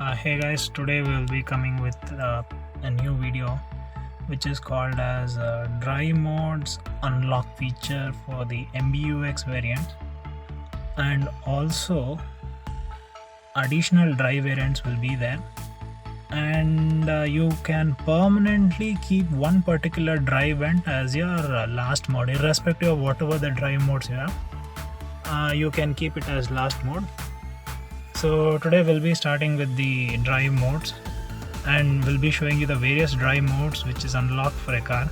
Hey guys, today we'll be coming with a new video which is called as Drive Modes Unlock feature for the MBUX variant, and also additional drive variants will be there, and you can permanently keep one particular drive event as your last mode irrespective of whatever the drive modes you have. You can keep it as last mode. So today we'll be starting with the drive modes, and we'll be showing you the various drive modes which is unlocked for a car.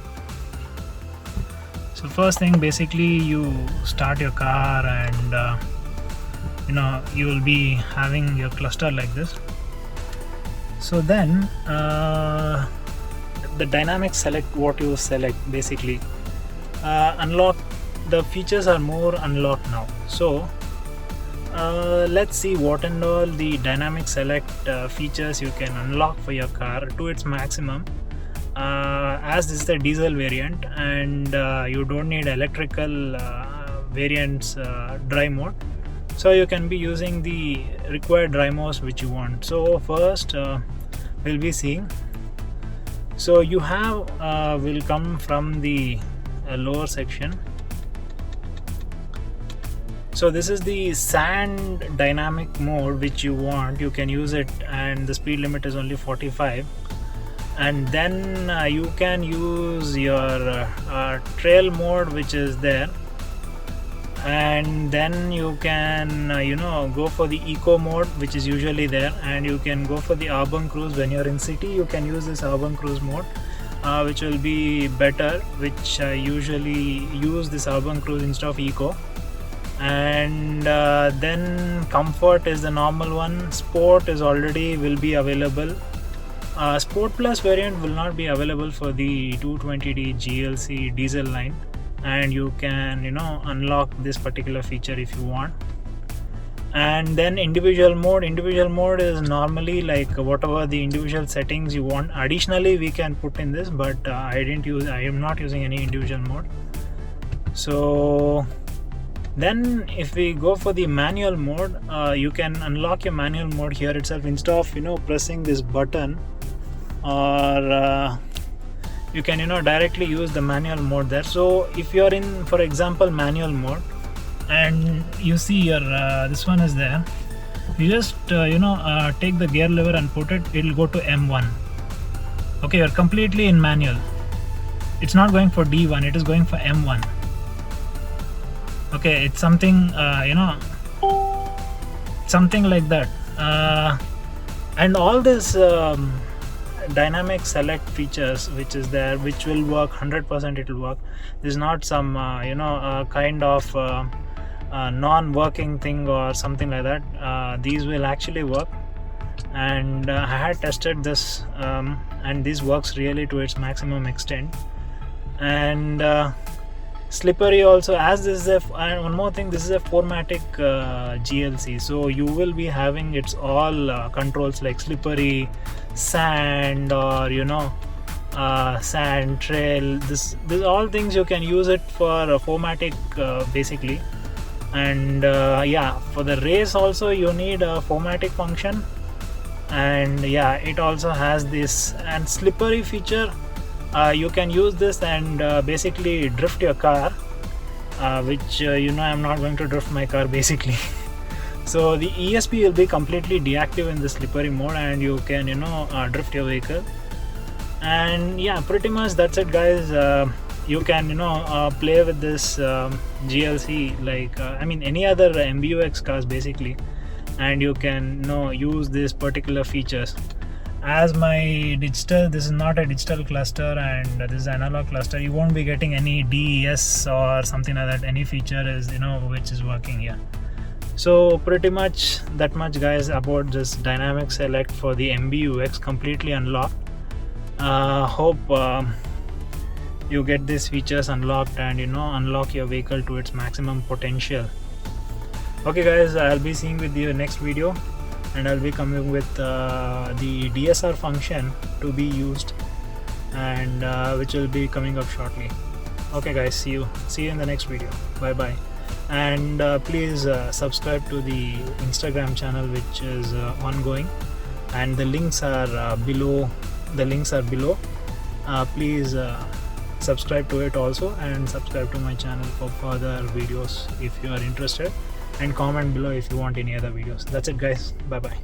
So first thing, basically you start your car and you will be having your cluster like this. So then the dynamic select what you select, basically unlock. The features are more unlocked now. So let's see what and all the dynamic select features you can unlock for your car to its maximum, as this is the diesel variant and you don't need electrical variants drive mode, so you can be using the required drive modes which you want. So first we'll be seeing, so you have will come from the lower section. So this is the sand dynamic mode which you want. You can use it, and the speed limit is only 45. And then you can use your trail mode which is there, and then you can go for the eco mode which is usually there, and you can go for the urban cruise. When you're in city, you can use this urban cruise mode, which will be better, which usually use this urban cruise instead of eco. And then comfort is the normal one. Sport is already will be available. Sport plus variant will not be available for the 220D GLC diesel line, and you can unlock this particular feature if you want. And then individual mode is normally like whatever the individual settings you want. Additionally we can put in this, but I am not using any individual mode. So then if we go for the manual mode, you can unlock your manual mode here itself instead of pressing this button, or you can directly use the manual mode there. So if you're in, for example, manual mode, and you see your this one is there, you just take the gear lever and put it, it'll go to M1. Okay, you're completely in manual. It's not going for D1, it is going for M1. Okay, it's something something like that, and all this dynamic select features which is there, which will work 100%. It will work. This is not some kind of non-working thing or something like that. These will actually work, and I had tested this, and this works really to its maximum extent. And slippery also, as this is and one more thing, this is a 4matic GLC, so you will be having its all controls like slippery, sand, or sand, trail. This all things you can use it for a 4matic basically. And for the race also you need a 4matic function, and it also has this and slippery feature. You can use this and basically drift your car, which I'm not going to drift my car basically. So the ESP will be completely deactive in the slippery mode, and you can drift your vehicle. And pretty much that's it, guys. You can play with this GLC like any other MBUX cars basically, and you can use these particular features. As my digital, this is not a digital cluster and this is analog cluster, you won't be getting any DES or something like that. Any feature is which is working here. So pretty much that much, guys, about this dynamic select for the MBUX, completely unlocked. Hope you get these features unlocked and unlock your vehicle to its maximum potential. Okay guys, I'll be seeing with you next video, and I'll be coming with the DSR function to be used, and which will be coming up shortly. Okay guys, see you in the next video. Bye bye. And please subscribe to the Instagram channel which is ongoing. and the links are below. Please subscribe to it also, and subscribe to my channel for further videos if you are interested, and comment below if you want any other videos. That's it guys, bye bye.